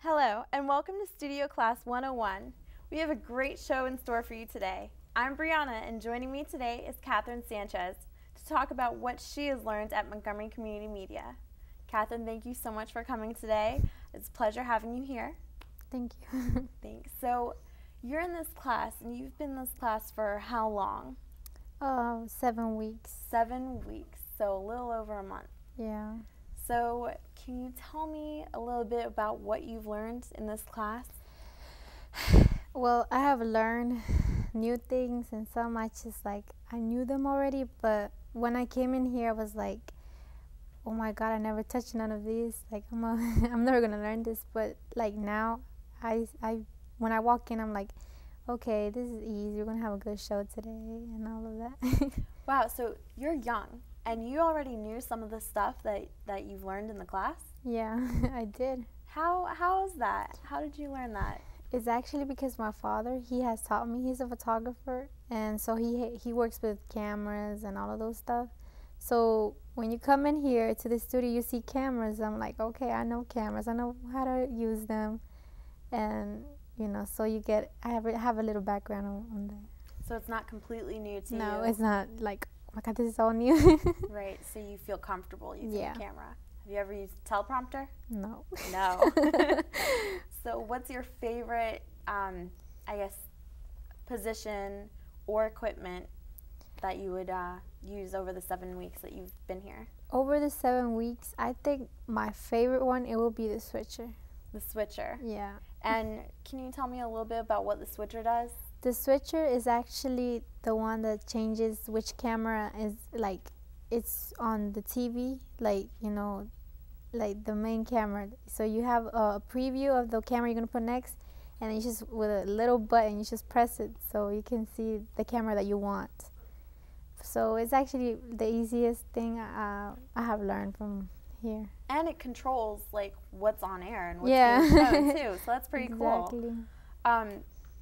Hello, and welcome to Studio Class 101. We have a great show in store for you today. I'm Brianna, and joining me today is Katherine Sanchez to talk about what she has learned at Montgomery Community Media. Katherine, thank you so much for coming today. It's a pleasure having you here. Thank you. Thanks. So, you're in this class, and you've been in this class for how long? 7 weeks. 7 weeks, so a little over a month. Yeah. So, can you tell me a little bit about what you've learned in this class? Well, I have learned new things, and some I just I knew them already, but when I came in here I was like, oh my god, I never touched none of these. I'm never gonna learn this, but now I when I walk in I'm like, okay, this is easy, we're gonna have a good show today and all of that. Wow, so you're young and you already knew some of the stuff that you've learned in the class? Yeah, I did. How is that? How did you learn that? It's actually because my father, he has taught me. He's a photographer, and so he works with cameras and all of those stuff. So when you come in here to the studio, you see cameras. I'm like, okay, I know cameras. I know how to use them, and so I have a little background on that. So it's not completely new to you? No, it's not like, oh my god, this is all new. Right, so you feel comfortable using a camera. Have you ever used a teleprompter? No. No. So what's your favorite, position or equipment that you would use over the 7 weeks that you've been here? Over the 7 weeks, I think my favorite one, it will be the switcher. The switcher? Yeah. And can you tell me a little bit about what the switcher does? The switcher is actually the one that changes which camera is, it's on the TV, the main camera. So you have a preview of the camera you're going to put next, and you just, with a little button, you just press it so you can see the camera that you want. So it's actually the easiest thing I have learned from here. And it controls what's on air and what's being shown too, so that's pretty cool.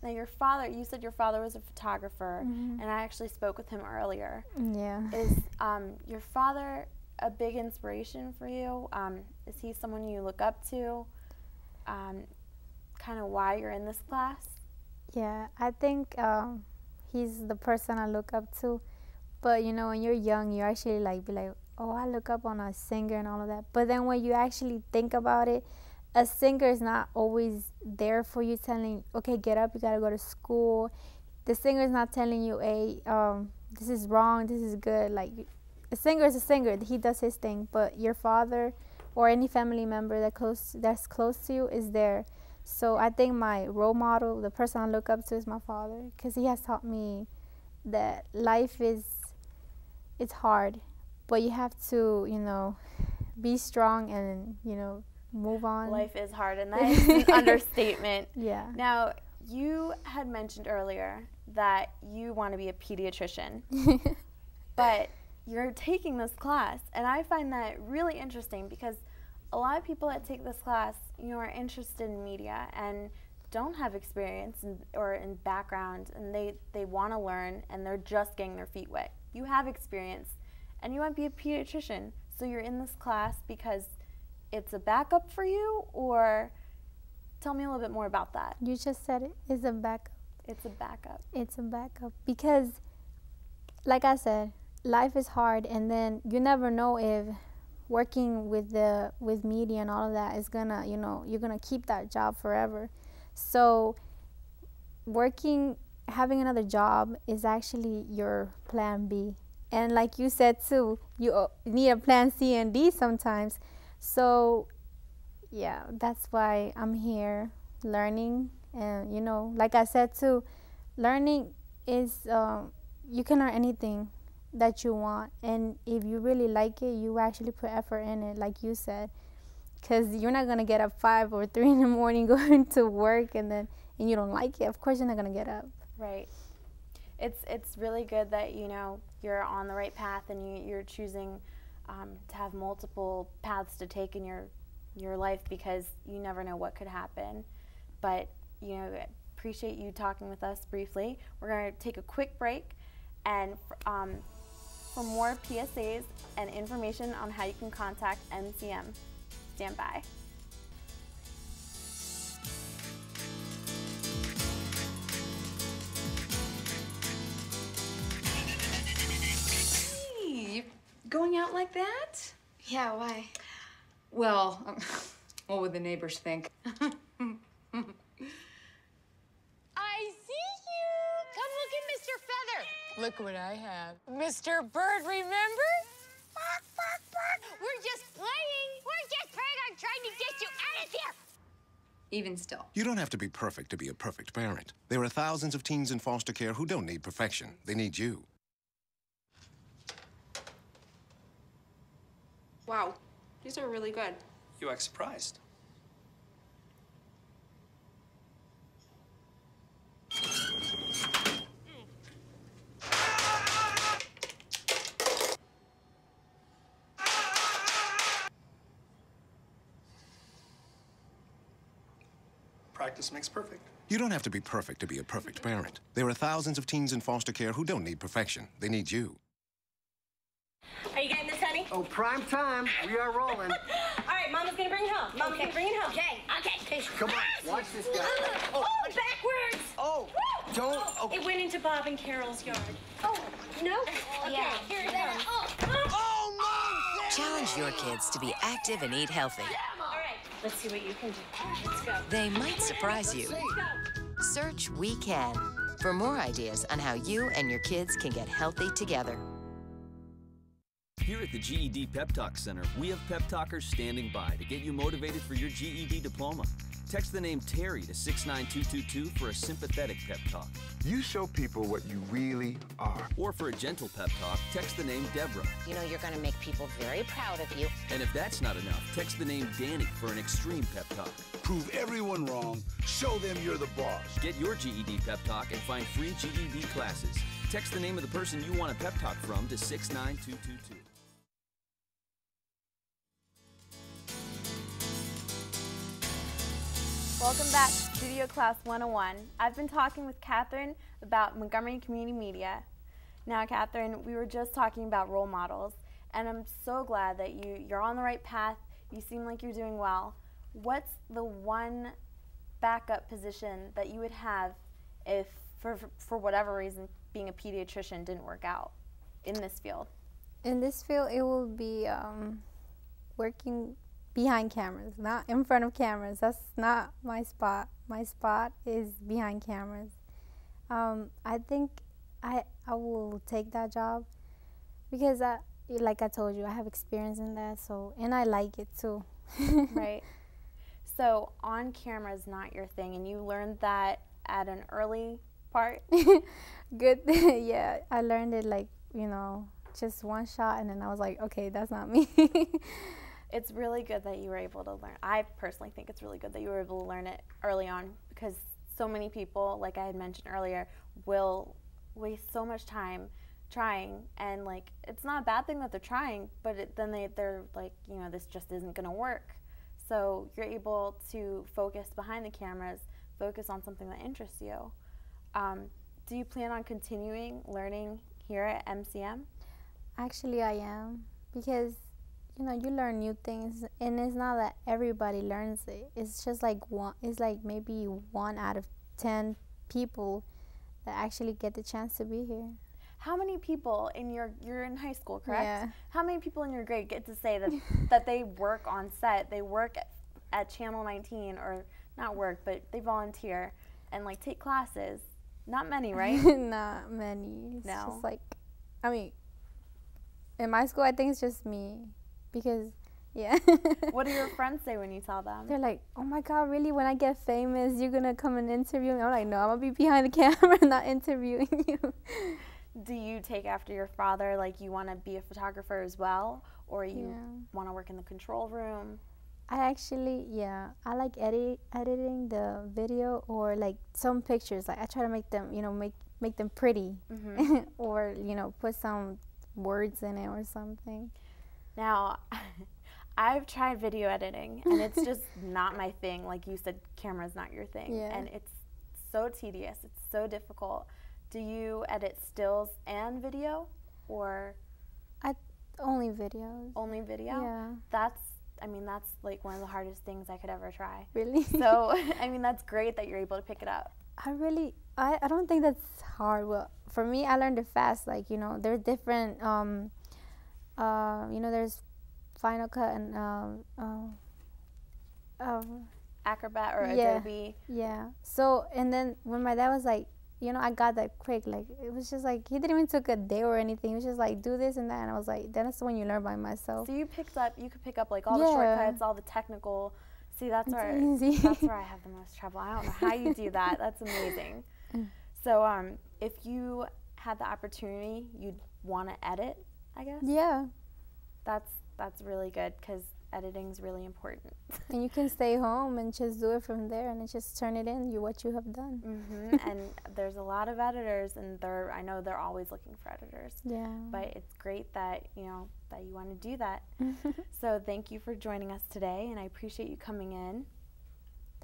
Now your father, you said your father was a photographer, and I actually spoke with him earlier. Yeah. Is your father a big inspiration for you? Is he someone you look up to? Kind of why you're in this class? Yeah, I think he's the person I look up to. But when you're young, you actually be like, oh, I look up on a singer and all of that. But then when you actually think about it, a singer is not always there for you, telling, okay, get up, you gotta go to school. The singer is not telling you, hey, this is wrong, this is good. A singer is a singer, he does his thing. But your father or any family member that's close to you is there. So I think my role model, the person I look up to, is my father, because he has taught me that life it's hard, but you have to, be strong and, move on. Life is hard, and that is an understatement. Yeah. Now, you had mentioned earlier that you want to be a pediatrician, but you're taking this class, and I find that really interesting because a lot of people that take this class, are interested in media and don't have experience or in background, and they want to learn, and they're just getting their feet wet. You have experience, and you want to be a pediatrician, so you're in this class because it's a backup for you, or tell me a little bit more about that. You just said it. It's a backup. It's a backup. It's a backup because, like I said, life is hard, and then you never know if working with media and all of that is gonna, you're gonna keep that job forever. So having another job is actually your plan B. And like you said too, you need a plan C and D sometimes. So yeah, that's why I'm here learning. And like I said too, learning is you can learn anything that you want, and if you really like it, you actually put effort in it, like you said, because you're not gonna get up 5 or 3 in the morning going to work and you don't like it. Of course you're not gonna get up. Right. It's really good that you're on the right path, and you're choosing to have multiple paths to take in your life, because you never know what could happen. But appreciate you talking with us briefly. We're going to take a quick break, and for more PSAs and information on how you can contact MCM, stand by. going out like that? Yeah, why? Well, what would the neighbors think? I see you! Come look at Mr. Feather. Look what I have. Mr. Bird, remember? Bark, bark, bark. We're just playing. We're just playing on trying to get you out of here. Even still. You don't have to be perfect to be a perfect parent. There are thousands of teens in foster care who don't need perfection. They need you. Wow, these are really good. You act surprised. Practice makes perfect. You don't have to be perfect to be a perfect parent. There are thousands of teens in foster care who don't need perfection. They need you. Are you getting this, honey? Oh, prime time. We are rolling. All right, Mama's gonna bring it home. Mama's gonna bring it home. Okay. Come on, watch this guy. Oh, backwards! Oh, don't. Oh. It went into Bob and Carol's yard. Oh, no? Okay, here it goes. Oh, Mom! Challenge your kids to be active and eat healthy. All right, let's see what you can do. Let's go. They might surprise you. Let's go. Search We Can for more ideas on how you and your kids can get healthy together. Here at the GED Pep Talk Center, we have pep talkers standing by to get you motivated for your GED diploma. Text the name Terry to 69222 for a sympathetic pep talk. You show people what you really are. Or for a gentle pep talk, text the name Deborah. You know you're gonna make people very proud of you. And if that's not enough, text the name Danny for an extreme pep talk. Prove everyone wrong. Show them you're the boss. Get your GED pep talk and find free GED classes. Text the name of the person you want a pep talk from to 69222. Welcome back to Studio Class 101. I've been talking with Katherine about Montgomery Community Media. Now, Katherine, we were just talking about role models, and I'm so glad that you're on the right path. You seem like you're doing well. What's the one backup position that you would have if, for whatever reason, being a pediatrician didn't work out in this field? In this field, it will be working behind cameras, not in front of cameras. That's not my spot. My spot is behind cameras. I think I will take that job because, like I told you, I have experience in that. So, and I like it too. Right. So on camera is not your thing, and you learned that at an early part? Good. Yeah, I learned it like, just one shot, and then I was like, okay, that's not me. It's really good that you were able to learn. I personally think it's really good that you were able to learn it early on, because so many people, like I had mentioned earlier, will waste so much time trying, and like it's not a bad thing that they're trying, but then they're like, this just isn't going to work. So you're able to focus behind the cameras, focus on something that interests you. Do you plan on continuing learning here at MCM? Actually, I am, because you learn new things, and it's not that everybody learns it. It's just like maybe 1 out of 10 people that actually get the chance to be here. How many people you're in high school, correct? Yeah. How many people in your grade get to say that they work on set, they work at Channel 19, or not work, but they volunteer and like take classes? Not many, right? Not many. It's no. Just like, in my school, I think it's just me. Because, yeah. What do your friends say when you tell them? They're like, oh my God, really? When I get famous, you're going to come and interview me? I'm like, no, I'm going to be behind the camera, not interviewing you. Do you take after your father, like you want to be a photographer as well? Or you want to work in the control room? I actually, I like editing the video, or like some pictures. Like I try to make them, make them pretty. Mm-hmm. Or, put some words in it or something. Now, I've tried video editing, and it's just not my thing. Like you said, camera's not your thing. Yeah. And it's so tedious. It's so difficult. Do you edit stills and video, or? Only videos. Only video? Yeah. That's like one of the hardest things I could ever try. Really? So, that's great that you're able to pick it up. I don't think that's hard. Well, for me, I learned it fast. Like, there are different you know, there's Final Cut and Acrobat or yeah, Adobe. Yeah. So, and then when my dad was like, you know, I got that quick. Like, it was just like, he didn't even took a day or anything. He was just like, do this and that. And I was like, then that's when you learn by myself. So you could pick up like all the shortcuts, all the technical. See, that's where I have the most trouble. I don't know how you do that. That's amazing. So, if you had the opportunity, you'd want to edit, I guess? Yeah. That's really good because editing is really important. And you can stay home and just do it from there and then just turn it in, what you have done. And there's a lot of editors, and I know they're always looking for editors. Yeah. But it's great that, you know, that you want to do that. So thank you for joining us today, and I appreciate you coming in.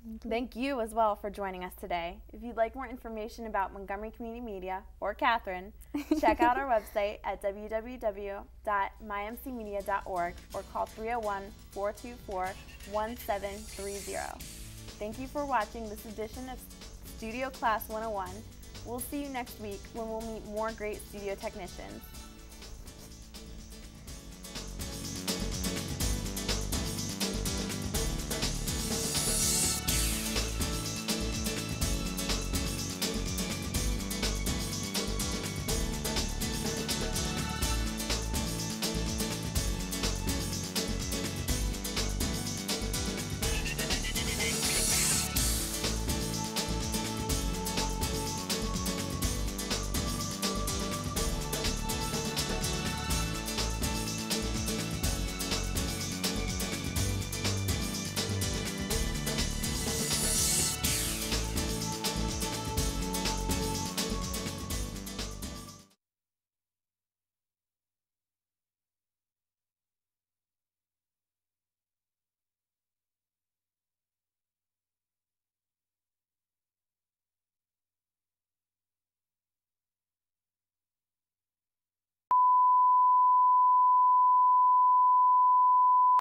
Thank you. Thank you as well for joining us today. If you'd like more information about Montgomery Community Media or Katherine, check out our website at www.mymcmedia.org or call 301-424-1730. Thank you for watching this edition of Studio Class 101. We'll see you next week when we'll meet more great studio technicians.